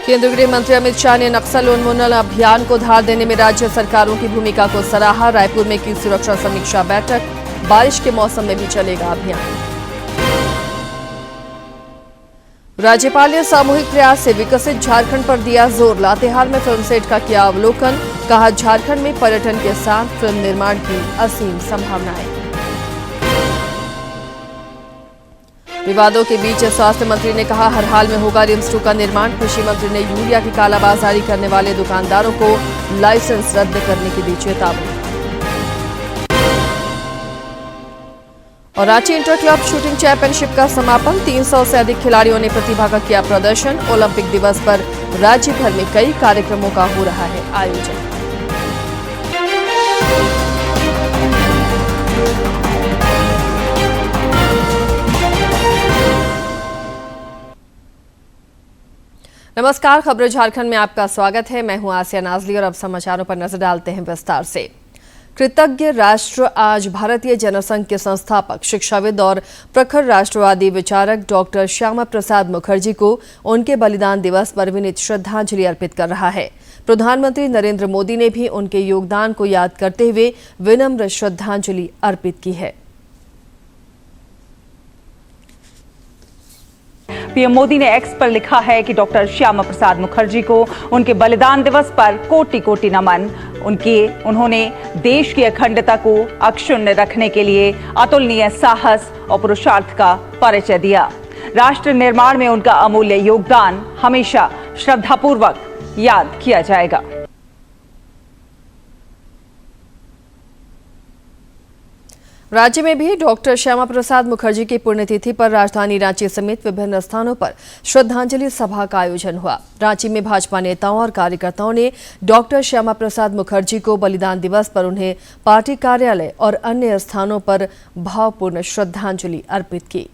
केंद्रीय गृह मंत्री अमित शाह ने नक्सल उन्मूलन अभियान को धार देने में राज्य सरकारों की भूमिका को सराहा। रायपुर में की सुरक्षा समीक्षा बैठक। बारिश के मौसम में भी चलेगा अभियान। राज्यपाल ने सामूहिक प्रयास से विकसित झारखंड पर दिया जोर। लातेहार में फिल्म सेट का किया अवलोकन। कहा, झारखंड में पर्यटन के साथ फिल्म निर्माण की असीम संभावनाएं। विवादों के बीच स्वास्थ्य मंत्री ने कहा, हर हाल में होगा रिम्स 2 का निर्माण। कृषि मंत्री ने यूरिया की कालाबाजारी करने वाले दुकानदारों को लाइसेंस रद्द करने की दी चेतावनी। और Ranchi inter club shooting championship का समापन। 300 से अधिक खिलाड़ियों ने प्रतिभा का किया प्रदर्शन। ओलंपिक दिवस पर राज्य भर में कई कार्यक्रमों का हो रहा है आयोजन। नमस्कार, खबरें झारखंड में आपका स्वागत है। मैं हूं आसिया नाजली और अब समाचारों पर नजर डालते हैं विस्तार से। कृतज्ञ राष्ट्र आज भारतीय जनसंघ के संस्थापक, शिक्षाविद और प्रखर राष्ट्रवादी विचारक डॉक्टर श्यामा प्रसाद मुखर्जी को उनके बलिदान दिवस पर विनीत श्रद्धांजलि अर्पित कर रहा है। प्रधानमंत्री नरेंद्र मोदी ने भी उनके योगदान को याद करते हुए विनम्र श्रद्धांजलि अर्पित की है। पीएम मोदी ने एक्स पर लिखा है कि डॉक्टर श्यामा प्रसाद मुखर्जी को उनके बलिदान दिवस पर कोटि कोटि नमन। उन्होंने देश की अखंडता को अक्षुण्ण रखने के लिए अतुलनीय साहस और पुरुषार्थ का परिचय दिया। राष्ट्र निर्माण में उनका अमूल्य योगदान हमेशा श्रद्धापूर्वक याद किया जाएगा। राज्य में भी डॉक्टर श्यामा प्रसाद मुखर्जी की पुण्यतिथि पर राजधानी रांची समेत विभिन्न स्थानों पर श्रद्धांजलि सभा का आयोजन हुआ। रांची में भाजपा नेताओं और कार्यकर्ताओं ने डॉक्टर श्यामा प्रसाद मुखर्जी को बलिदान दिवस पर उन्हें पार्टी कार्यालय और अन्य स्थानों पर भावपूर्ण श्रद्धांजलि अर्पित की।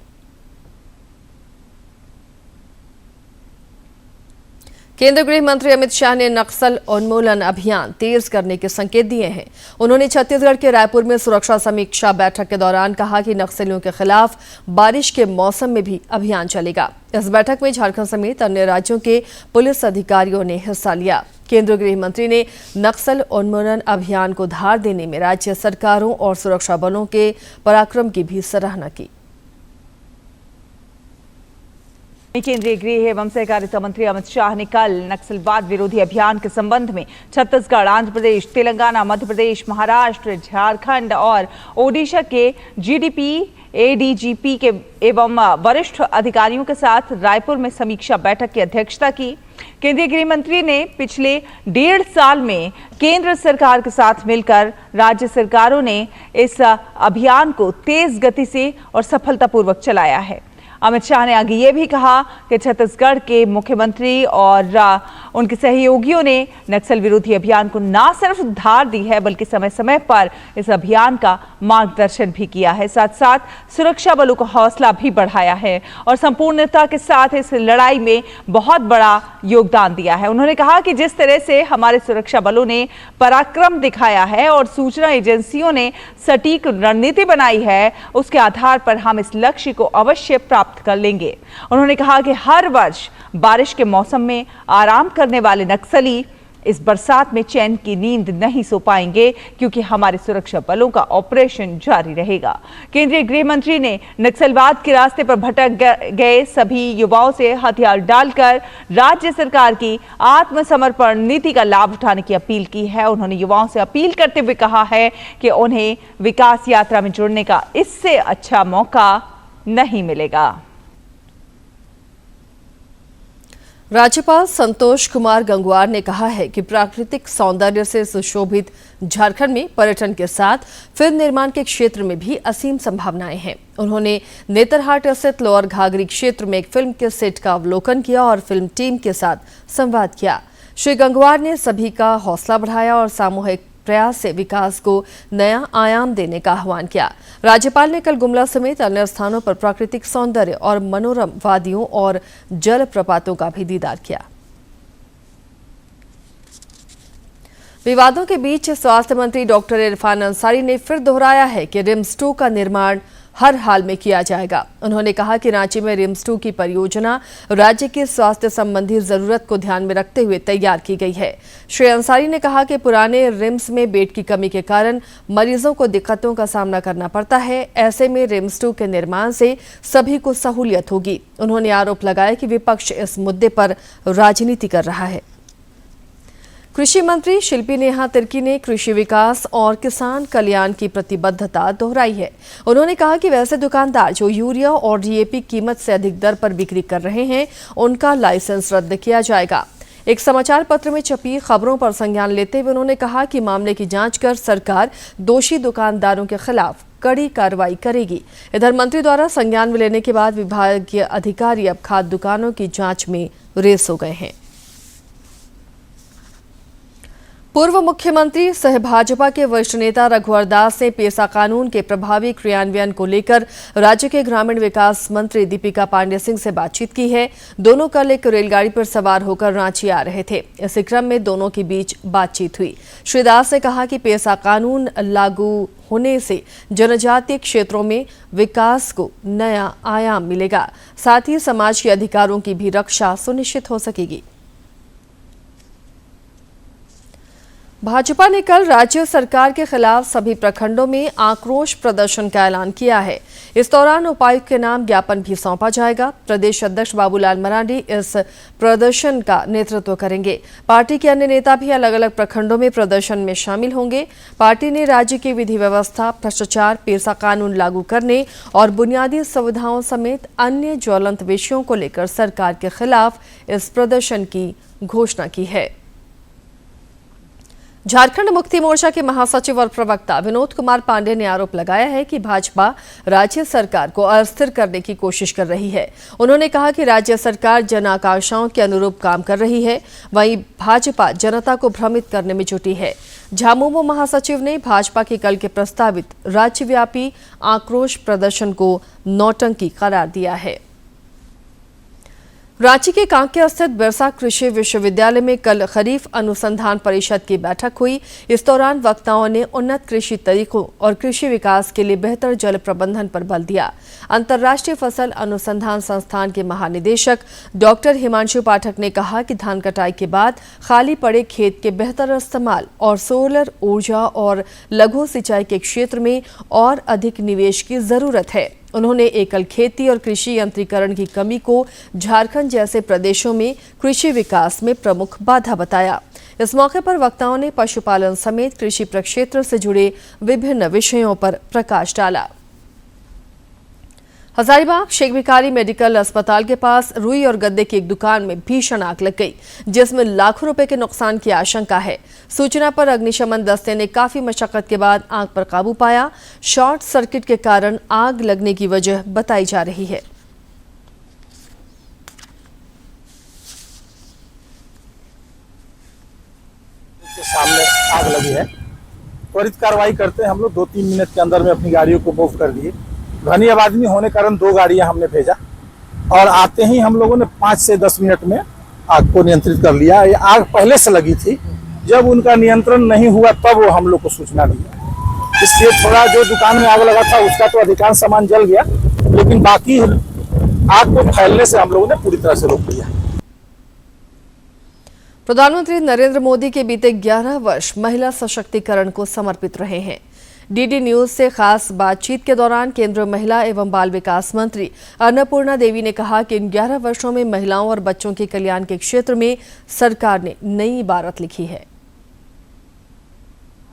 केंद्रीय गृह मंत्री अमित शाह ने नक्सल उन्मूलन अभियान तेज करने के संकेत दिए हैं। उन्होंने छत्तीसगढ़ के रायपुर में सुरक्षा समीक्षा बैठक के दौरान कहा कि नक्सलियों के खिलाफ बारिश के मौसम में भी अभियान चलेगा। इस बैठक में झारखंड समेत अन्य राज्यों के पुलिस अधिकारियों ने हिस्सा लिया। केंद्रीय गृह मंत्री ने नक्सल उन्मूलन अभियान को धार देने में राज्य सरकारों और सुरक्षा बलों के पराक्रम की भी सराहना की। केंद्रीय गृह एवं सहकारिता मंत्री अमित शाह ने कल नक्सलवाद विरोधी अभियान के संबंध में छत्तीसगढ़, आंध्र प्रदेश, तेलंगाना, मध्य प्रदेश, महाराष्ट्र, झारखंड और ओडिशा के जीडीपी, एडीजीपी के एवं वरिष्ठ अधिकारियों के साथ रायपुर में समीक्षा बैठक की अध्यक्षता की। केंद्रीय गृह मंत्री ने पिछले 1.5 साल में केंद्र सरकार के साथ मिलकर राज्य सरकारों ने इस अभियान को तेज गति से और सफलतापूर्वक चलाया है। अमित शाह ने आगे ये भी कहा कि छत्तीसगढ़ के मुख्यमंत्री और उनके सहयोगियों ने नक्सल विरोधी अभियान को न सिर्फ धार दी है बल्कि समय समय पर इस अभियान का मार्गदर्शन भी किया है। साथ साथ सुरक्षा बलों का हौसला भी बढ़ाया है और संपूर्णता के साथ इस लड़ाई में बहुत बड़ा योगदान दिया है। उन्होंने कहा कि जिस तरह से हमारे सुरक्षा बलों ने पराक्रम दिखाया है और सूचना एजेंसियों ने सटीक रणनीति बनाई है, उसके आधार पर हम इस लक्ष्य को अवश्य प्राप्त कर लेंगे। उन्होंने कहा कि हर वर्ष बारिश के मौसम में आराम करने वाले नक्सली इस बरसात में चैन की नींद नहीं सो पाएंगे क्योंकि हमारे सुरक्षा बलों का ऑपरेशन जारी रहेगा। केंद्रीय गृह मंत्री ने नक्सलवाद के रास्ते पर भटक गए सभी युवाओं से हथियार डालकर राज्य सरकार की आत्मसमर्पण नीति का लाभ उठाने की अपील की है। उन्होंने युवाओं से अपील करते हुए कहा है कि उन्हें विकास यात्रा में जुड़ने का इससे अच्छा मौका नहीं मिलेगा। राज्यपाल संतोष कुमार गंगवार ने कहा है कि प्राकृतिक सौंदर्य से सुशोभित झारखंड में पर्यटन के साथ फिल्म निर्माण के क्षेत्र में भी असीम संभावनाएं हैं। उन्होंने नेतरहाट स्थित लोअर घाघरी क्षेत्र में एक फिल्म के सेट का अवलोकन किया और फिल्म टीम के साथ संवाद किया। श्री गंगवार ने सभी का हौसला बढ़ाया और सामूहिक प्रयास से विकास को नया आयाम देने का आह्वान किया। राज्यपाल ने कल गुमला समेत अन्य स्थानों पर प्राकृतिक सौंदर्य और मनोरम वादियों और जलप्रपातों का भी दीदार किया। विवादों के बीच स्वास्थ्य मंत्री डॉक्टर इरफान अंसारी ने फिर दोहराया है कि रिम्स 2 का निर्माण हर हाल में किया जाएगा। उन्होंने कहा कि रांची में रिम्स 2 की परियोजना राज्य की स्वास्थ्य संबंधी जरूरत को ध्यान में रखते हुए तैयार की गई है। श्री अंसारी ने कहा कि पुराने रिम्स में बेड की कमी के कारण मरीजों को दिक्कतों का सामना करना पड़ता है। ऐसे में रिम्स 2 के निर्माण से सभी को सहूलियत होगी। उन्होंने आरोप लगाया कि विपक्ष इस मुद्दे पर राजनीति कर रहा है। कृषि मंत्री शिल्पी नेहा तिर्की ने कृषि विकास और किसान कल्याण की प्रतिबद्धता दोहराई है। उन्होंने कहा कि वैसे दुकानदार जो यूरिया और डीएपी कीमत से अधिक दर पर बिक्री कर रहे हैं, उनका लाइसेंस रद्द किया जाएगा। एक समाचार पत्र में छपी खबरों पर संज्ञान लेते हुए उन्होंने कहा कि मामले की जांच कर सरकार दोषी दुकानदारों के खिलाफ कड़ी कार्रवाई करेगी। इधर मंत्री द्वारा संज्ञान में लेने के बाद विभागीय अधिकारी अब खाद्य दुकानों की जांच में रेस हो गए हैं। पूर्व मुख्यमंत्री सह भाजपा के वरिष्ठ नेता रघुवर दास ने पेसा कानून के प्रभावी क्रियान्वयन को लेकर राज्य के ग्रामीण विकास मंत्री दीपिका पांडे सिंह से बातचीत की है। दोनों कल एक रेलगाड़ी पर सवार होकर रांची आ रहे थे। इसी क्रम में दोनों के बीच बातचीत हुई। श्री दास ने कहा कि पेसा कानून लागू होने से जनजातीय क्षेत्रों में विकास को नया आयाम मिलेगा, साथ ही समाज के अधिकारों की भी रक्षा सुनिश्चित हो सकेगी। भाजपा ने कल राज्य सरकार के खिलाफ सभी प्रखंडों में आक्रोश प्रदर्शन का ऐलान किया है। इस दौरान उपायुक्त के नाम ज्ञापन भी सौंपा जाएगा। प्रदेश अध्यक्ष बाबूलाल मरांडी इस प्रदर्शन का नेतृत्व करेंगे। पार्टी के अन्य नेता भी अलग अलग प्रखंडों में प्रदर्शन में शामिल होंगे। पार्टी ने राज्य की विधि व्यवस्था, भ्रष्टाचार, पेसा कानून लागू करने और बुनियादी सुविधाओं समेत अन्य ज्वलंत विषयों को लेकर सरकार के खिलाफ इस प्रदर्शन की घोषणा की है। झारखंड मुक्ति मोर्चा के महासचिव और प्रवक्ता विनोद कुमार पांडे ने आरोप लगाया है कि भाजपा राज्य सरकार को अस्थिर करने की कोशिश कर रही है। उन्होंने कहा कि राज्य सरकार जन आकांक्षाओं के अनुरूप काम कर रही है, वहीं भाजपा जनता को भ्रमित करने में जुटी है। झामुमो महासचिव ने भाजपा के कल के प्रस्तावित राज्यव्यापी आक्रोश प्रदर्शन को नौटंकी करार दिया है। रांची के कांके स्थित बिरसा कृषि विश्वविद्यालय में कल खरीफ अनुसंधान परिषद की बैठक हुई। इस दौरान वक्ताओं ने उन्नत कृषि तरीकों और कृषि विकास के लिए बेहतर जल प्रबंधन पर बल दिया। अंतर्राष्ट्रीय फसल अनुसंधान संस्थान के महानिदेशक डॉक्टर हिमांशु पाठक ने कहा कि धान कटाई के बाद खाली पड़े खेत के बेहतर इस्तेमाल और सोलर ऊर्जा और लघु सिंचाई के क्षेत्र में और अधिक निवेश की जरूरत है। उन्होंने एकल खेती और कृषि यंत्रीकरण की कमी को झारखंड जैसे प्रदेशों में कृषि विकास में प्रमुख बाधा बताया। इस मौके पर वक्ताओं ने पशुपालन समेत कृषि प्रक्षेत्र से जुड़े विभिन्न विषयों पर प्रकाश डाला। हजारीबाग शेख भिखारी मेडिकल अस्पताल के पास रुई और गद्दे की एक दुकान में भीषण आग लग गई, जिसमें लाखों रुपए के नुकसान की आशंका है। सूचना पर अग्निशमन दस्ते ने काफी मशक्कत के बाद आग पर काबू पाया। शॉर्ट सर्किट के कारण आग लगने की वजह बताई जा रही है। सामने आग लगी है। त्वरित कार्रवाई करते हैं हम लोग 2-3 मिनट के अंदर में अपनी गाड़ियों को मूव कर दिए। घनी आबादी होने कारण 2 गाड़ियां हमने भेजा और आते ही हम लोगों ने 5 से 10 मिनट में आग को नियंत्रित कर लिया। ये आग पहले से लगी थी, जब उनका नियंत्रण नहीं हुआ तब वो हम लोग को सूचना दी। इसलिए थोड़ा जो दुकान में आग लगा था उसका तो अधिकांश सामान जल गया, लेकिन बाकी आग को फैलने से हम लोगों ने पूरी तरह से रोक लिया। प्रधानमंत्री नरेंद्र मोदी के बीते 11 वर्ष महिला सशक्तिकरण को समर्पित रहे हैं। डीडी न्यूज से खास बातचीत के दौरान केंद्रीय महिला एवं बाल विकास मंत्री अन्नपूर्णा देवी ने कहा कि इन 11 वर्षों में महिलाओं और बच्चों के कल्याण के क्षेत्र में सरकार ने नई इबारत लिखी है।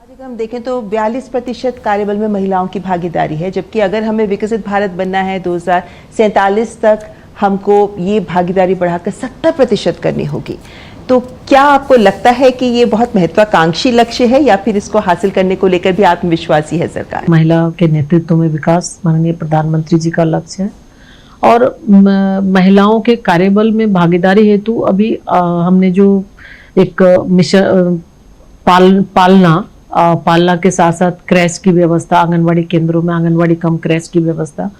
आज हम देखें तो 42% कार्यबल में महिलाओं की भागीदारी है, जबकि अगर हमें विकसित भारत बनना है 2047 तक हमको ये भागीदारी बढ़ाकर 70% करनी होगी। तो क्या आपको लगता है कि ये बहुत महत्वाकांक्षी लक्ष्य है या फिर इसको हासिल करने को लेकर भी आत्मविश्वासी है सरकार? महिला के नेतृत्व में विकास माननीय प्रधानमंत्री जी का लक्ष्य है और महिलाओं के कार्यबल में भागीदारी हेतु अभी हमने जो एक मिशन पालना के साथ साथ क्रैश की व्यवस्था, आंगनवाड़ी केंद्रों में आंगनवाड़ी कम क्रैश की व्यवस्था,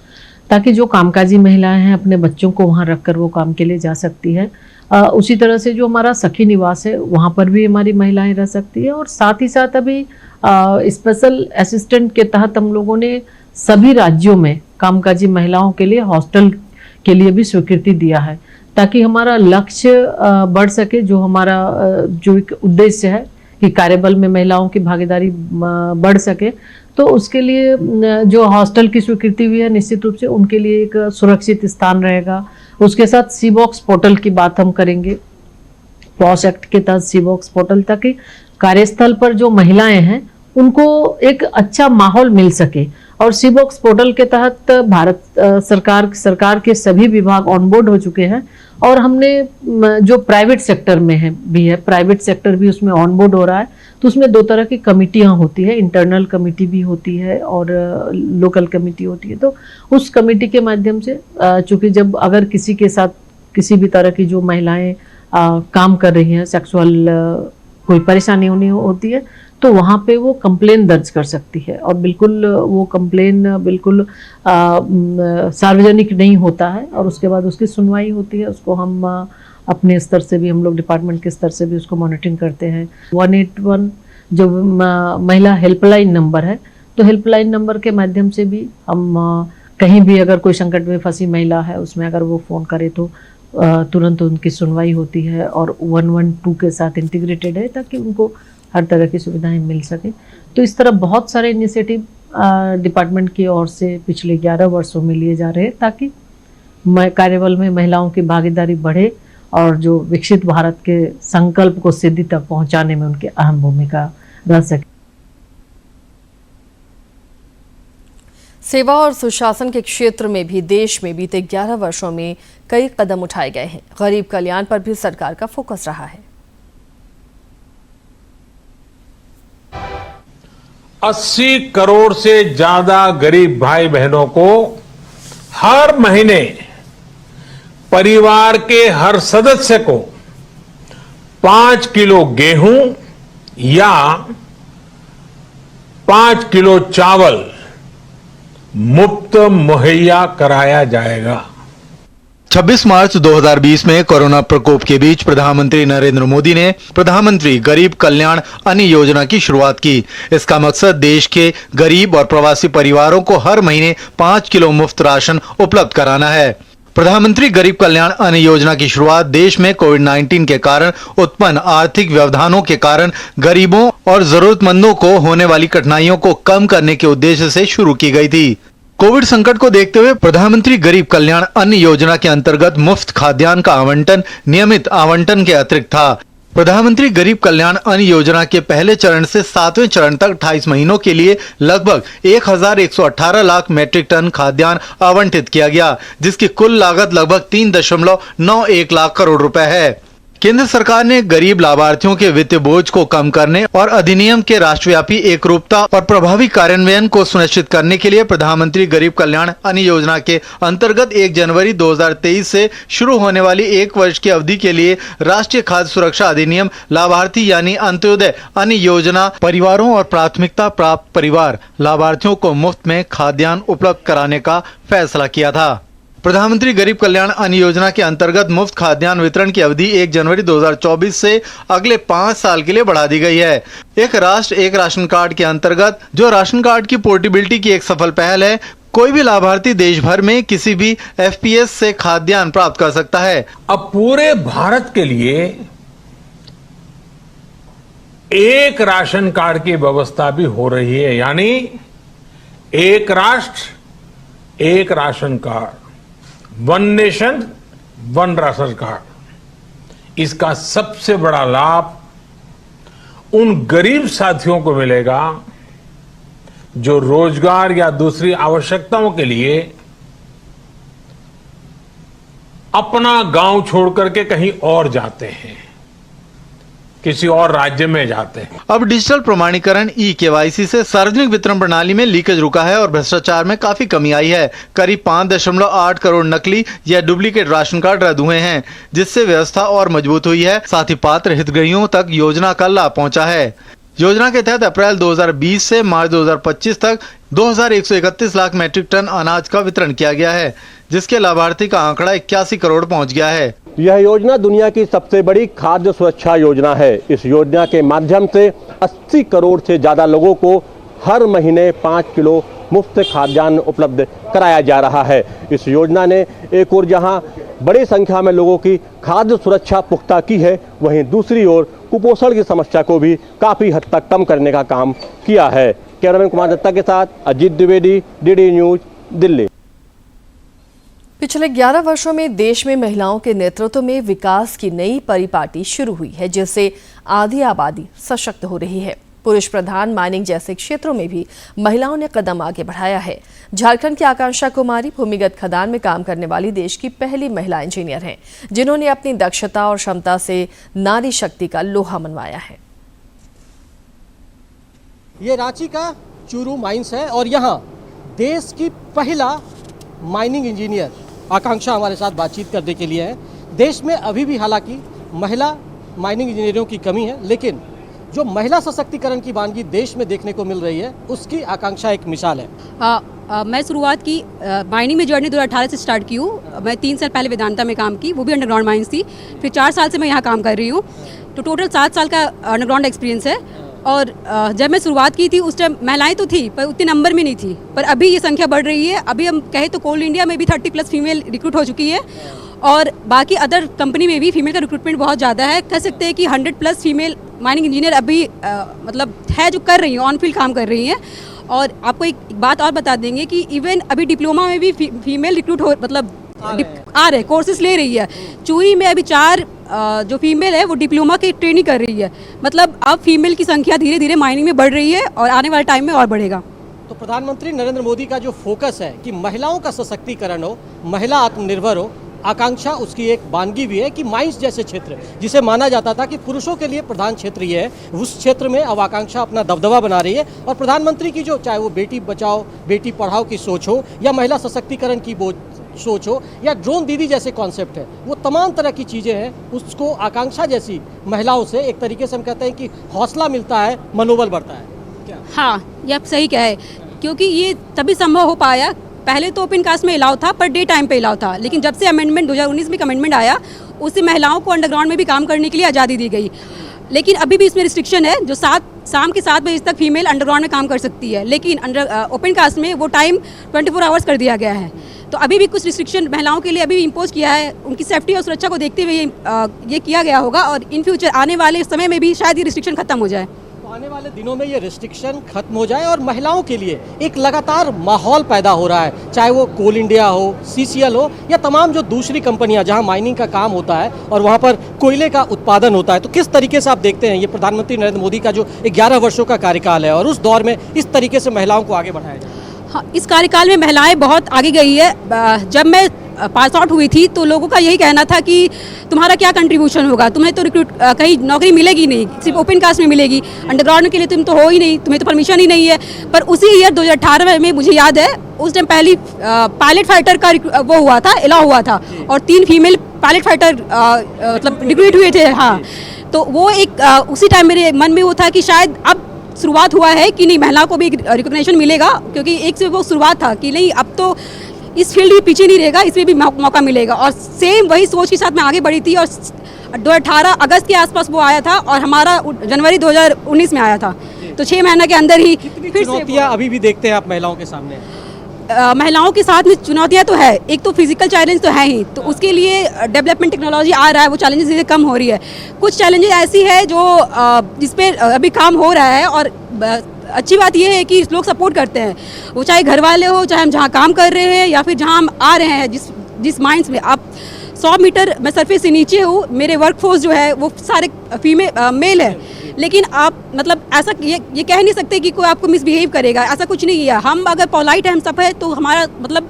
ताकि जो कामकाजी महिलाएं हैं अपने बच्चों को वहां रखकर वो काम के लिए जा सकती है। उसी तरह से जो हमारा सखी निवास है वहाँ पर भी हमारी महिलाएं रह सकती है और साथ ही साथ अभी स्पेशल असिस्टेंट के तहत हम लोगों ने सभी राज्यों में कामकाजी महिलाओं के लिए हॉस्टल के लिए भी स्वीकृति दिया है, ताकि हमारा लक्ष्य बढ़ सके। जो हमारा जो एक उद्देश्य है कि कार्यबल में महिलाओं की भागीदारी बढ़ सके, तो उसके लिए जो हॉस्टल की स्वीकृति हुई है, निश्चित रूप से उनके लिए एक सुरक्षित स्थान रहेगा। उसके साथ सीबॉक्स पोर्टल की बात हम करेंगे, पॉस एक्ट के तहत सीबॉक्स पोर्टल, ताकि कार्यस्थल पर जो महिलाएं हैं उनको एक अच्छा माहौल मिल सके। और सीबॉक्स पोर्टल के तहत भारत सरकार के सभी विभाग ऑनबोर्ड हो चुके हैं, और हमने जो प्राइवेट सेक्टर में है भी है, प्राइवेट सेक्टर भी उसमें ऑनबोर्ड हो रहा है। तो उसमें दो तरह की कमिटियां होती है, इंटरनल कमिटी भी होती है और लोकल कमिटी होती है। तो उस कमिटी के माध्यम से चूंकि जब अगर किसी के साथ किसी भी तरह की जो महिलाएं काम कर रही हैं, सेक्सुअल कोई परेशानी होती है, तो वहाँ पे वो कंप्लेन दर्ज कर सकती है। और बिल्कुल वो कंप्लेन बिल्कुल सार्वजनिक नहीं होता है, और उसके बाद उसकी सुनवाई होती है। उसको हम अपने स्तर से भी, हम लोग डिपार्टमेंट के स्तर से भी उसको मॉनिटरिंग करते हैं। 181 जो महिला हेल्पलाइन नंबर है, तो हेल्पलाइन नंबर के माध्यम से भी हम कहीं भी अगर कोई संकट में फंसी महिला है, उसमें अगर वो फ़ोन करे तो तुरंत उनकी सुनवाई होती है, और 112 के साथ इंटीग्रेटेड है, ताकि उनको हर तरह की सुविधाएं मिल सके। तो इस तरह बहुत सारे इनिशिएटिव डिपार्टमेंट की ओर से पिछले 11 वर्षों में लिए जा रहे हैं, ताकि कार्यबल में महिलाओं की भागीदारी बढ़े और जो विकसित भारत के संकल्प को सिद्धि तक पहुंचाने में उनकी अहम भूमिका रह सके। सेवा और सुशासन के क्षेत्र में भी देश में बीते 11 वर्षों में कई कदम उठाए गए हैं। गरीब कल्याण पर भी सरकार का फोकस रहा है। 80 करोड़ से ज्यादा गरीब भाई बहनों को हर महीने परिवार के हर सदस्य को 5 किलो गेहूं या 5 किलो चावल मुफ्त मुहैया कराया जाएगा। 26 मार्च 2020 में कोरोना प्रकोप के बीच प्रधानमंत्री नरेंद्र मोदी ने प्रधानमंत्री गरीब कल्याण अन्न योजना की शुरुआत की। इसका मकसद देश के गरीब और प्रवासी परिवारों को हर महीने 5 किलो मुफ्त राशन उपलब्ध कराना है। प्रधानमंत्री गरीब कल्याण अन्न योजना की शुरुआत देश में कोविड-19 के कारण उत्पन्न आर्थिक व्यवधानों के कारण गरीबों और जरूरतमंदों को होने वाली कठिनाइयों को कम करने के उद्देश्य से शुरू की गई थी। कोविड संकट को देखते हुए प्रधानमंत्री गरीब कल्याण अन्न योजना के अंतर्गत मुफ्त खाद्यान्न का आवंटन नियमित आवंटन के अतिरिक्त था। प्रधानमंत्री गरीब कल्याण अन्न योजना के पहले चरण से 7वें चरण तक 28 महीनों के लिए लगभग 1118 लाख मैट्रिक टन खाद्यान्न आवंटित किया गया, जिसकी कुल लागत लगभग 3.91 लाख करोड़ रुपए है। केंद्र सरकार ने गरीब लाभार्थियों के वित्तीय बोझ को कम करने और अधिनियम के राष्ट्रव्यापी एकरूपता और प्रभावी कार्यान्वयन को सुनिश्चित करने के लिए प्रधानमंत्री गरीब कल्याण अन्न योजना के अंतर्गत 1 जनवरी 2023 से शुरू होने वाली 1 वर्ष की अवधि के लिए राष्ट्रीय खाद्य सुरक्षा अधिनियम लाभार्थी यानी अंत्योदय अन्न योजना परिवारों और प्राथमिकता प्राप्त परिवार लाभार्थियों को मुफ्त में खाद्यान्न उपलब्ध कराने का फैसला किया था। प्रधानमंत्री गरीब कल्याण अन्न योजना के अंतर्गत मुफ्त खाद्यान्न वितरण की अवधि 1 जनवरी 2024 से अगले 5 साल के लिए बढ़ा दी गई है। एक राष्ट्र एक राशन कार्ड के अंतर्गत जो राशन कार्ड की पोर्टेबिलिटी की एक सफल पहल है, कोई भी लाभार्थी देश भर में किसी भी एफपीएस से खाद्यान्न प्राप्त कर सकता है। अब पूरे भारत के लिए एक राशन कार्ड की व्यवस्था भी हो रही है, यानी एक राष्ट्र एक ration card, 1 nation 1 ration card. इसका सबसे बड़ा लाभ उन गरीब साथियों को मिलेगा जो रोजगार या दूसरी आवश्यकताओं के लिए अपना गांव छोड़ करके कहीं और जाते हैं, किसी और राज्य में जाते हैं। अब डिजिटल प्रमाणीकरण ई-केवाईसी से सार्वजनिक वितरण प्रणाली में लीकेज रुका है और भ्रष्टाचार में काफी कमी आई है। करीब 5.8 करोड़ नकली या डुप्लीकेट राशन कार्ड रद्द हुए हैं, जिससे व्यवस्था और मजबूत हुई है। साथ ही पात्र हितग्राहियों तक योजना का लाभ पहुंचा है। योजना के तहत अप्रैल 2020 से मार्च 2025 तक 2131 लाख मैट्रिक टन अनाज का वितरण किया गया है, जिसके लाभार्थी का आंकड़ा 81 करोड़ पहुंच गया है। यह योजना दुनिया की सबसे बड़ी खाद्य सुरक्षा योजना है। इस योजना के माध्यम से 80 करोड़ से ज्यादा लोगों को हर महीने 5 किलो मुफ्त खाद्यान्न उपलब्ध कराया जा रहा है। इस योजना ने एक ओर जहां बड़ी संख्या में लोगों की खाद्य सुरक्षा पुख्ता की है, वहीं दूसरी ओर कुपोषण की समस्या को भी काफी हद तक कम करने का काम किया है। कैमरामैन कुमार दत्ता के साथ अजीत द्विवेदी, डीडी न्यूज, दिल्ली। पिछले 11 वर्षों में देश में महिलाओं के नेतृत्व में विकास की नई परिपाटी शुरू हुई है, जिससे आधी आबादी सशक्त हो रही है। पुरुष प्रधान माइनिंग जैसे क्षेत्रों में भी महिलाओं ने कदम आगे बढ़ाया है। झारखंड की आकांक्षा कुमारी भूमिगत खदान में काम करने वाली देश की पहली महिला इंजीनियर हैं, जिन्होंने अपनी दक्षता और क्षमता से नारी शक्ति का लोहा मनवाया है। ये रांची का चूरू माइंस है और यहाँ देश की पहला माइनिंग इंजीनियर आकांक्षा हमारे साथ बातचीत करने के लिए है। देश में अभी भी हालांकि महिला माइनिंग इंजीनियरों की कमी है, लेकिन जो महिला सशक्तिकरण की वानगी देश में देखने को मिल रही है, उसकी आकांक्षा एक मिसाल है। मैं शुरुआत की माइनिंग में जर्नी 2018 से स्टार्ट की हूँ। मैं 3 साल पहले वेदांता में काम की, वो भी अंडरग्राउंड माइंस थी। फिर 4 साल से मैं यहाँ काम कर रही हूँ, तो टोटल 7 साल का अंडरग्राउंड एक्सपीरियंस है। और जब मैं शुरुआत की थी उस टाइम महिलाएं तो थी, पर उतने नंबर में नहीं थी, पर अभी ये संख्या बढ़ रही है। अभी हम कहें तो कोल इंडिया में भी 30+ फीमेल रिक्रूट हो चुकी है और बाकी अदर कंपनी में भी फीमेल का रिक्रूटमेंट बहुत ज़्यादा है। कह सकते हैं कि 100+ फीमेल माइनिंग इंजीनियर अभी मतलब है जो कर रही हैं, ऑन फील्ड काम कर रही हैं। और आपको एक बात और बता देंगे कि इवन अभी डिप्लोमा में भी फीमेल रिक्रूट हो मतलब आ रहे कोर्सेज ले रही है। चूरी में अभी 4 जो फीमेल है वो डिप्लोमा की ट्रेनिंग कर रही है। मतलब अब फीमेल की संख्या धीरे धीरे माइनिंग में बढ़ रही है और आने वाले टाइम में और बढ़ेगा। तो प्रधानमंत्री नरेंद्र मोदी का जो फोकस है कि महिलाओं का सशक्तिकरण हो, महिला आत्मनिर्भर हो, आकांक्षा उसकी एक वानगी भी है कि माइंस जैसे क्षेत्र जिसे माना जाता था कि पुरुषों के लिए प्रधान क्षेत्र ये है, उस क्षेत्र में अब आकांक्षा अपना दबदबा बना रही है। और प्रधानमंत्री की जो चाहे वो बेटी बचाओ बेटी पढ़ाओ की सोच हो या महिला सशक्तिकरण की वो सोच हो या ड्रोन दीदी जैसे कॉन्सेप्ट है, वो तमाम तरह की चीज़ें हैं, उसको आकांक्षा जैसी महिलाओं से एक तरीके से हम कहते हैं कि हौसला मिलता है, मनोबल बढ़ता है। क्या? हाँ, ये आप सही कहे, क्योंकि ये तभी संभव हो पाया। पहले तो ओपन कास्ट में अलाउ था, पर डे टाइम पे अलाउ था, लेकिन जब से अमेंडमेंट 2019 में अमेंडमेंट आया, उससे महिलाओं को अंडरग्राउंड में भी काम करने के लिए आज़ादी दी गई। लेकिन अभी भी इसमें रिस्ट्रिक्शन है, जो शाम के 7 बजे तक फीमेल अंडरग्राउंड में काम कर सकती है, लेकिन ओपन कास्ट में वो टाइम 24 आवर्स कर दिया गया है। तो अभी भी कुछ रिस्ट्रिक्शन महिलाओं के लिए अभी भी इम्पोज किया है। उनकी सेफ्टी और सुरक्षा को देखते हुए ये किया गया होगा और इन फ्यूचर आने वाले समय में भी शायद ये रिस्ट्रिक्शन खत्म हो जाए। तो आने वाले दिनों में ये रिस्ट्रिक्शन खत्म हो जाए और महिलाओं के लिए एक लगातार माहौल पैदा हो रहा है, चाहे वो कोल इंडिया हो, CCL हो या तमाम जो दूसरी कंपनियां जहां माइनिंग का काम होता है और वहां पर कोयले का उत्पादन होता है। तो किस तरीके से आप देखते हैं ये प्रधानमंत्री नरेंद्र मोदी का जो 11 वर्षों का कार्यकाल है और उस दौर में इस तरीके से महिलाओं को आगे बढ़ाया जाए? हाँ, इस कार्यकाल में महिलाएं बहुत आगे गई है। जब मैं पास आउट हुई थी तो लोगों का यही कहना था कि तुम्हारा क्या कंट्रीब्यूशन होगा, तुम्हें तो रिक्रूट कहीं नौकरी मिलेगी नहीं, सिर्फ ओपन कास्ट में मिलेगी, अंडरग्राउंड के लिए तुम तो हो ही नहीं, तुम्हें तो परमिशन ही नहीं है। पर उसी ईयर 2018 में मुझे याद है उस टाइम पहली पायलट फाइटर का वो हुआ था, अलाउ हुआ था और 3 फीमेल पायलट फाइटर मतलब रिक्रूट हुए थे। हाँ, तो वो एक उसी टाइम मेरे मन में वो था कि शायद अब शुरुआत हुआ है कि नहीं महिलाओं को भी रिकॉग्निशन मिलेगा, क्योंकि एक से वो शुरुआत था कि नहीं अब तो इस फील्ड भी पीछे नहीं रहेगा, इसमें भी मौका मिलेगा। और सेम वही सोच के साथ मैं आगे बढ़ी थी और 2018 अगस्त के आसपास वो आया था और हमारा जनवरी 2019 में आया था। तो 6 महीने के अंदर ही फिर चुनौतियां अभी भी देखते हैं आप महिलाओं के सामने? महिलाओं के साथ में चुनौतियां तो है, एक तो फिजिकल चैलेंज तो है ही, तो उसके लिए डेवलपमेंट टेक्नोलॉजी आ रहा है, वो चैलेंजेस धीरे कम हो रही है। कुछ चैलेंजेस ऐसी है जो जिस पे अभी काम हो रहा है और अच्छी बात यह है कि लोग सपोर्ट करते हैं, वो चाहे घर वाले हो, चाहे हम जहाँ काम कर रहे हैं या फिर जहाँ हम आ रहे हैं जिस माइंस में। आप 100 मीटर मैं सरफेस से नीचे हूँ, मेरे वर्कफोर्स जो है वो सारे मेल है, लेकिन आप मतलब ऐसा ये कह नहीं सकते कि कोई आपको मिसबिहेव करेगा, ऐसा कुछ नहीं है। हम अगर पोलाइट हम सब है तो हमारा मतलब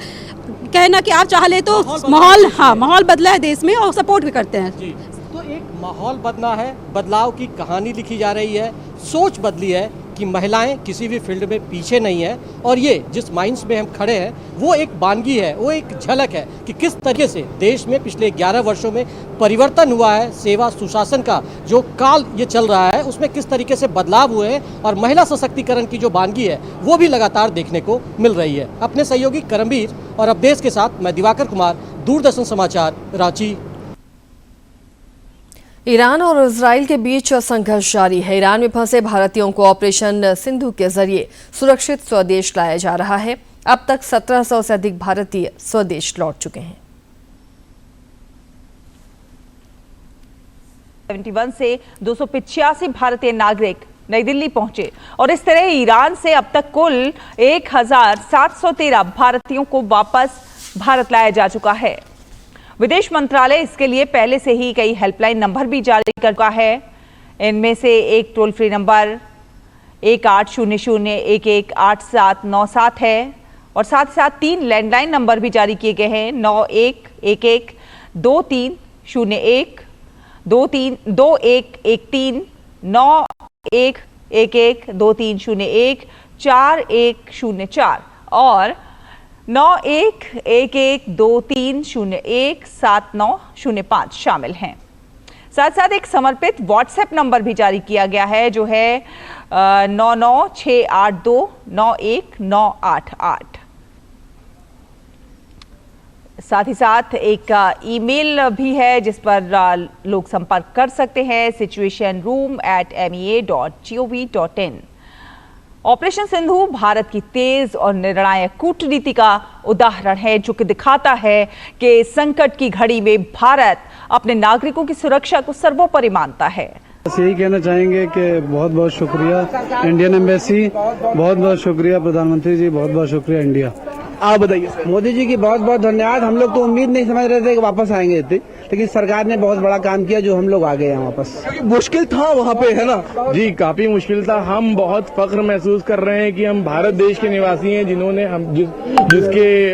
कहना कि आप चाह ले तो माहौल बदला है देश में और सपोर्ट भी करते हैं। तो एक माहौल बदला है, बदलाव की कहानी लिखी जा रही है, सोच बदली है कि महिलाएं किसी भी फील्ड में पीछे नहीं है। और ये जिस माइंस में हम खड़े हैं वो एक वानगी है, वो एक झलक है कि किस तरीके से देश में पिछले 11 वर्षों में परिवर्तन हुआ है। सेवा सुशासन का जो काल ये चल रहा है उसमें किस तरीके से बदलाव हुए हैं और महिला सशक्तिकरण की जो वानगी है वो भी लगातार देखने को मिल रही है। अपने सहयोगी करमवीर और अवधेश के साथ मैं दिवाकर कुमार, दूरदर्शन समाचार, रांची। ईरान और इजराइल के बीच संघर्ष जारी है। ईरान में फंसे भारतीयों को ऑपरेशन सिंधु के जरिए सुरक्षित स्वदेश लाया जा रहा है। अब तक 1700 से अधिक भारतीय स्वदेश लौट चुके हैं। 71 से 285 भारतीय नागरिक नई दिल्ली पहुंचे और इस तरह ईरान से अब तक कुल 1713 भारतीयों को वापस भारत लाया जा चुका है। विदेश मंत्रालय इसके लिए पहले से ही कई हेल्पलाइन नंबर भी जारी कर चुका है। इनमें से एक टोल फ्री नंबर 1800-118797 है और साथ ही साथ 3 लैंडलाइन नंबर भी जारी किए गए हैं। 91112301 2113 91112301 4104 और 911123017905 शामिल हैं। साथ साथ एक समर्पित व्हाट्सएप नंबर भी जारी किया गया है जो है 9968291988। साथ ही साथ एक ईमेल भी है जिस पर लोग संपर्क कर सकते हैं situationroom@mea.gov.in। ऑपरेशन सिंधु भारत की तेज और निर्णायक कूटनीति का उदाहरण है जो कि दिखाता है कि संकट की घड़ी में भारत अपने नागरिकों की सुरक्षा को सर्वोपरि मानता है। बस यही कहना चाहेंगे कि बहुत बहुत शुक्रिया इंडियन एम्बेसी, बहुत बहुत शुक्रिया प्रधानमंत्री जी, बहुत बहुत शुक्रिया इंडिया। आप बताइए। मोदी जी की बहुत बहुत धन्यवाद। हम लोग तो उम्मीद नहीं समझ रहे थे कि वापस आएंगे इतने, लेकिन सरकार ने बहुत बड़ा काम किया जो हम लोग आ गए हैं वापस। मुश्किल था वहाँ पे, है ना जी, काफी मुश्किल था। हम बहुत फख्र महसूस कर रहे हैं कि हम भारत देश के निवासी हैं जिन्होंने जिसके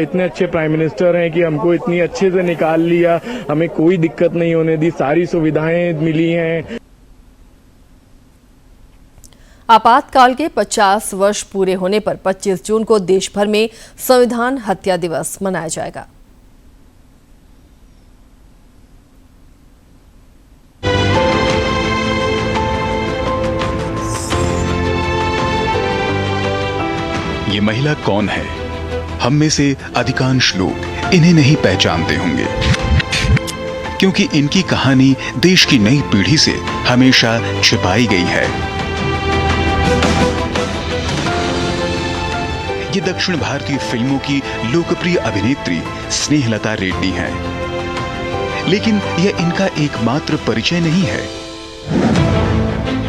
इतने अच्छे प्राइम मिनिस्टर हैं कि हमको इतनी अच्छे से निकाल लिया, हमें कोई दिक्कत नहीं होने दी, सारी सुविधाएं मिली हैं। आपातकाल के 50 वर्ष पूरे होने पर 25 जून को देश भर में संविधान हत्या दिवस मनाया जाएगा। ये महिला कौन है? हम में से अधिकांश लोग इन्हें नहीं पहचानते होंगे क्योंकि इनकी कहानी देश की नई पीढ़ी से हमेशा छिपाई गई है। ये दक्षिण भारतीय फिल्मों की लोकप्रिय अभिनेत्री स्नेहलता रेड्डी हैं। लेकिन यह इनका एकमात्र परिचय नहीं है।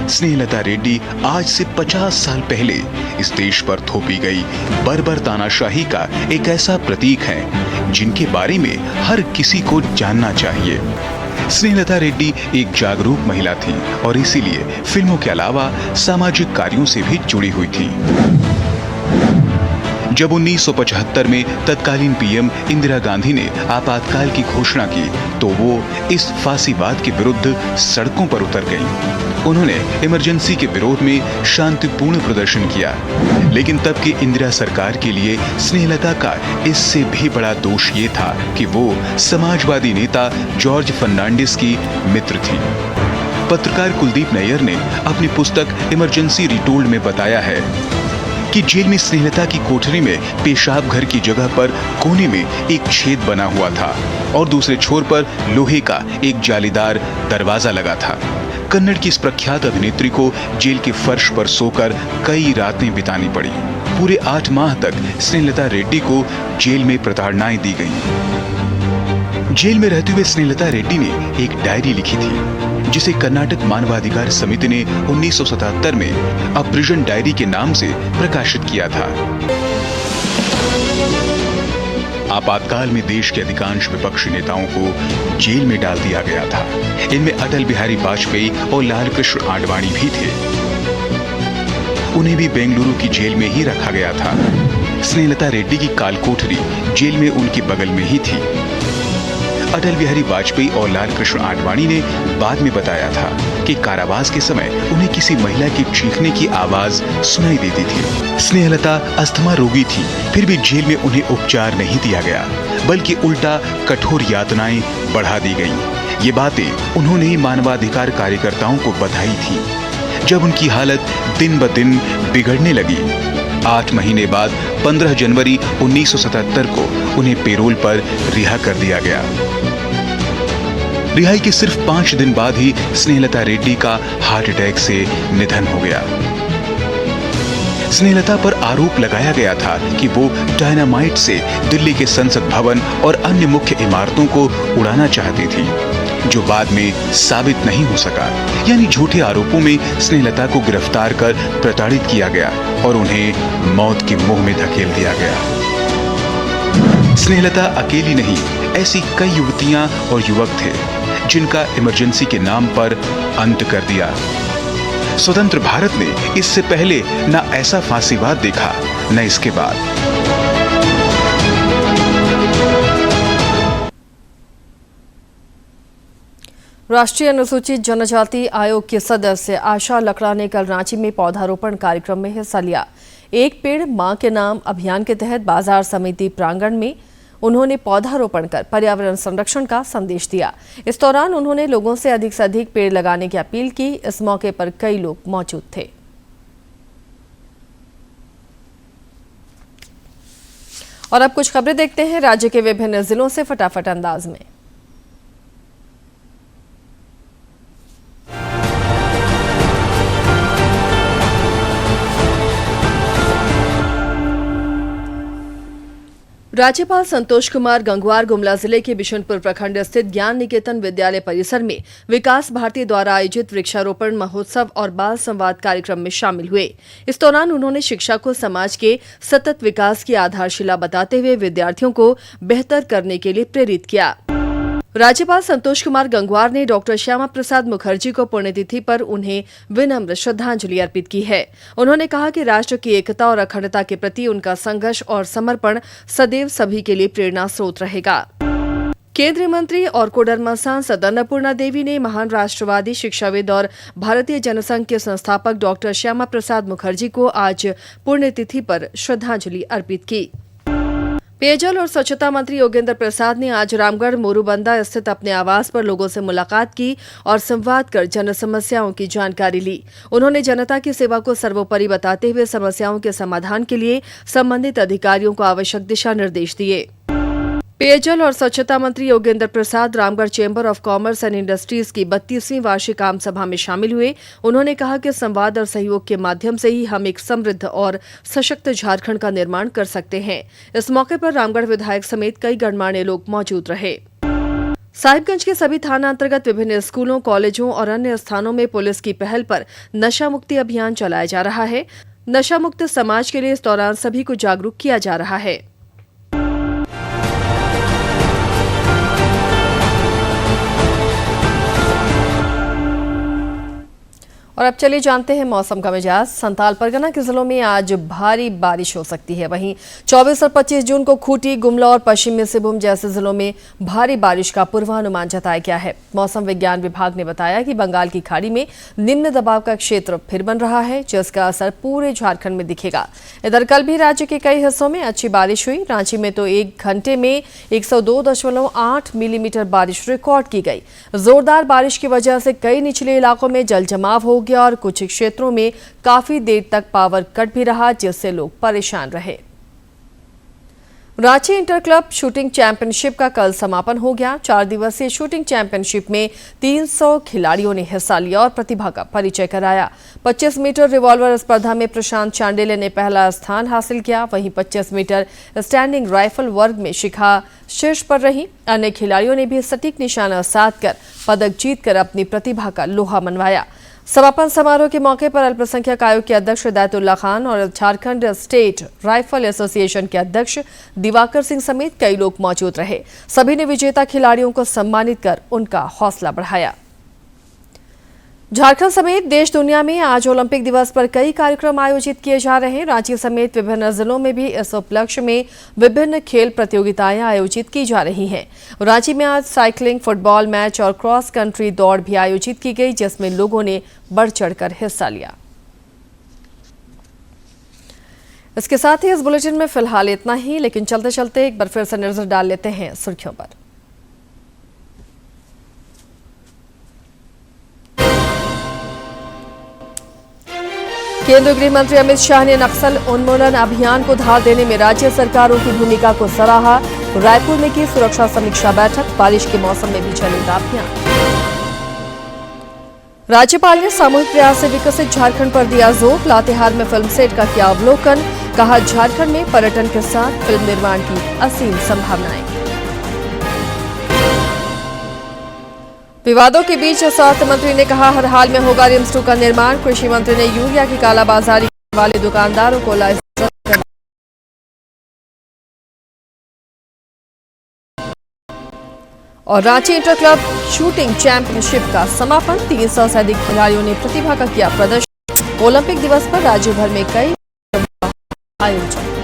स्नेहलता रेड्डी आज से 50 साल पहले इस देश पर थोपी गई बर्बर तानाशाही का एक ऐसा प्रतीक है जिनके बारे में हर किसी को जानना चाहिए। स्नेहलता रेड्डी एक जागरूक महिला थी और इसीलिए फिल्मों के अलावा सामाजिक कार्यों से भी जुड़ी हुई थी। जब 1975 में तत्कालीन पीएम इंदिरा गांधी ने आपातकाल की घोषणा की तो वो इस फांसीवाद के विरुद्ध सड़कों पर उतर गईं। उन्होंने इमरजेंसी के विरोध में शांतिपूर्ण प्रदर्शन किया, लेकिन तब की इंदिरा सरकार के लिए स्नेहलता का इससे भी बड़ा दोष ये था कि वो समाजवादी नेता जॉर्ज फर्नांडिस की मित्र थी। पत्रकार कुलदीप नैयर ने अपनी पुस्तक इमरजेंसी रिटोल्ड में बताया है कि जेल में स्नेहलता की कोठरी में पेशाब घर की जगह पर कोने में एक छेद बना हुआ था और दूसरे छोर पर लोहे का एक जालीदार दरवाजा लगा था। कन्नड़ की इस प्रख्यात अभिनेत्री को जेल के फर्श पर सोकर कई रातें बितानी पड़ी। पूरे 8 माह तक स्नेहलता रेड्डी को जेल में प्रताड़नाएं दी गईं। जेल में रहते हुए स्नेहलता रेड्डी ने एक डायरी लिखी थी जिसे कर्नाटक मानवाधिकार समिति ने 1977 में अ प्रिजन डायरी के नाम से प्रकाशित किया था। आपातकाल में देश के अधिकांश विपक्षी नेताओं को जेल में डाल दिया गया था। इनमें अटल बिहारी वाजपेयी और लाल कृष्ण आडवाणी भी थे। उन्हें भी बेंगलुरु की जेल में ही रखा गया था। स्नेहलता रेड्डी की कालकोठरी जेल में उनके बगल में ही थी। अटल बिहारी वाजपेयी और लाल कृष्ण आडवाणी ने बाद में बताया था कि कारावास के समय उन्हें किसी महिला की चीखने की आवाज सुनाई देती थी। स्नेहलता अस्थमा रोगी थी, फिर भी जेल में उन्हें उपचार नहीं दिया गया, बल्कि उल्टा कठोर यातनाएं बढ़ा दी गईं। ये बातें उन्होंने ही मानवाधिकार कार्यकर्ताओं को बताई थी। जब उनकी हालत दिन ब दिन बिगड़ने लगी, 8 महीने बाद 15 जनवरी 1977 को उन्हें पेरोल पर रिहा कर दिया गया। रिहाई के सिर्फ 5 दिन बाद ही स्नेहलता रेड्डी का हार्ट अटैक से निधन हो गया। स्नेहलता पर आरोप लगाया गया था कि वो डायनामाइट से दिल्ली के संसद भवन और अन्य मुख्य इमारतों को उड़ाना चाहती थी, जो बाद में साबित नहीं हो सका। यानी झूठे आरोपों में स्नेहलता को गिरफ्तार कर प्रताड़ित किया गया और उन्हें मौत के मुंह में धकेल दिया गया। स्नेहलता अकेली नहीं, ऐसी कई युवतियां और युवक थे जिनका इमरजेंसी के नाम पर अंत कर दिया। स्वतंत्र भारत ने इससे पहले न ऐसा फांसीवाद देखा, न इसके बाद। राष्ट्रीय अनुसूचित जनजाति आयोग के सदस्य आशा लकड़ा ने कल रांची में पौधारोपण कार्यक्रम में हिस्सा लिया। एक पेड़ मां के नाम अभियान के तहत बाजार समिति प्रांगण में उन्होंने पौधारोपण कर पर्यावरण संरक्षण का संदेश दिया। इस दौरान उन्होंने लोगों से अधिक पेड़ लगाने की अपील की। इस मौके पर कई लोग मौजूद थे। और अब कुछ खबरें देखते हैं राज्य के विभिन्न जिलों से फटाफट अंदाज में। राज्यपाल संतोष कुमार गंगवार गुमला जिले के बिशुनपुर प्रखंड स्थित ज्ञान निकेतन विद्यालय परिसर में विकास भारती द्वारा आयोजित वृक्षारोपण महोत्सव और बाल संवाद कार्यक्रम में शामिल हुए। इस दौरान उन्होंने शिक्षा को समाज के सतत विकास की आधारशिला बताते हुए विद्यार्थियों को बेहतर करने के लिए प्रेरित किया। राज्यपाल संतोष कुमार गंगवार ने डॉक्टर श्यामा प्रसाद मुखर्जी को पुण्यतिथि पर उन्हें विनम्र श्रद्धांजलि अर्पित की है। उन्होंने कहा कि राष्ट्र की एकता और अखंडता के प्रति उनका संघर्ष और समर्पण सदैव सभी के लिए प्रेरणा स्रोत रहेगा। केंद्रीय मंत्री और कोडरमा सांसद अन्नपूर्णा देवी ने महान राष्ट्रवादी शिक्षाविद और भारतीय जनसंघ के संस्थापक डॉक्टर श्यामा प्रसाद मुखर्जी को आज पुण्यतिथि पर श्रद्धांजलि अर्पित की। पेयजल और स्वच्छता मंत्री योगेंद्र प्रसाद ने आज रामगढ़ मोरूबंदा स्थित अपने आवास पर लोगों से मुलाकात की और संवाद कर जन समस्याओं की जानकारी ली। उन्होंने जनता की सेवा को सर्वोपरि बताते हुए समस्याओं के समाधान के लिए संबंधित अधिकारियों को आवश्यक दिशा निर्देश दिए। पेयजल और स्वच्छता मंत्री Yogendra Prasad Ramgarh chamber of commerce and industries की 32वीं वार्षिक आम सभा में शामिल हुए। उन्होंने कहा कि संवाद और सहयोग के माध्यम से ही हम एक समृद्ध और सशक्त झारखंड का निर्माण कर सकते हैं। इस मौके पर रामगढ़ विधायक समेत कई गणमान्य लोग मौजूद रहे। साहिबगंज के सभी थाना अंतर्गत विभिन्न स्कूलों, कॉलेजों और अन्य स्थानों में पुलिस की पहल पर नशा मुक्ति अभियान चलाया जा रहा है। नशा मुक्त समाज के लिए इस दौरान सभी को जागरूक किया जा रहा है। और अब चलिए जानते हैं मौसम का मिजाज। संथाल परगना के जिलों में आज भारी बारिश हो सकती है। वहीं 24 और 25 जून को खूंटी, गुमला और पश्चिमी सिंहभूम जैसे जिलों में भारी बारिश का पूर्वानुमान जताया गया है। मौसम विज्ञान विभाग ने बताया कि बंगाल की खाड़ी में निम्न दबाव का क्षेत्र फिर बन रहा है, जिसका असर पूरे झारखंड में दिखेगा। इधर कल भी राज्य के कई हिस्सों में अच्छी बारिश हुई। रांची में तो 1 घंटे में 102.8 मिलीमीटर बारिश रिकॉर्ड की गई। जोरदार बारिश की वजह से कई निचले इलाकों में जल जमाव हो गया और कुछ क्षेत्रों में काफी देर तक पावर कट भी रहा, जिससे लोग परेशान रहे। Ranchi inter club shooting championship का कल समापन हो गया। 4 दिवसीय शूटिंग चैंपियनशिप में 300 खिलाड़ियों ने हिस्सा लिया और प्रतिभा का परिचय कराया। 25 मीटर रिवॉल्वर स्पर्धा में प्रशांत चांडेले ने पहला स्थान हासिल किया। वहीं 25 मीटर स्टैंडिंग राइफल वर्ग में शिखा शीर्ष पर रही। अन्य खिलाड़ियों ने भी सटीक निशाना साधकर पदक जीतकर अपनी प्रतिभा का लोहा मनवाया। समापन समारोह के मौके पर अल्पसंख्यक आयोग के अध्यक्ष हिदायतुल्लाह खान और झारखंड स्टेट राइफल एसोसिएशन के अध्यक्ष दिवाकर सिंह समेत कई लोग मौजूद रहे। सभी ने विजेता खिलाड़ियों को सम्मानित कर उनका हौसला बढ़ाया। झारखंड समेत देश दुनिया में आज ओलंपिक दिवस पर कई कार्यक्रम आयोजित किए जा रहे हैं। रांची समेत विभिन्न जिलों में भी इस उपलक्ष्य में विभिन्न खेल प्रतियोगिताएं आयोजित की जा रही हैं। रांची में आज साइकिलिंग, फुटबॉल मैच और क्रॉस कंट्री दौड़ भी आयोजित की गई, जिसमें लोगों ने बढ़ चढ़कर हिस्सा लिया। इसके साथ ही इस बुलेटिन में फिलहाल इतना ही, लेकिन चलते चलते एक बार फिर से नजर डाल लेते हैं सुर्खियों पर। केंद्रीय गृह मंत्री अमित शाह ने नक्सल उन्मूलन अभियान को धार देने में राज्य सरकारों की भूमिका को सराहा। रायपुर में की सुरक्षा समीक्षा बैठक, बारिश के मौसम में भी चलेगा अभियान। राज्यपाल ने सामूहिक प्रयास से विकसित झारखंड पर दिया जोर, लातेहार में फिल्म सेट का किया अवलोकन, कहा झारखंड में पर्यटन के साथ फिल्म निर्माण की असीम संभावनाएं। विवादों के बीच स्वास्थ्य मंत्री ने कहा हर हाल में होगा रिम्स 2 का निर्माण, कृषि मंत्री ने यूरिया की कालाबाजारी करने वाले दुकानदारों को लाइसेंस करने। और Ranchi inter club shooting championship का समापन, 300 से अधिक खिलाड़ियों ने प्रतिभा का किया प्रदर्शन। ओलंपिक दिवस पर राज्य भर में कई आयोजन।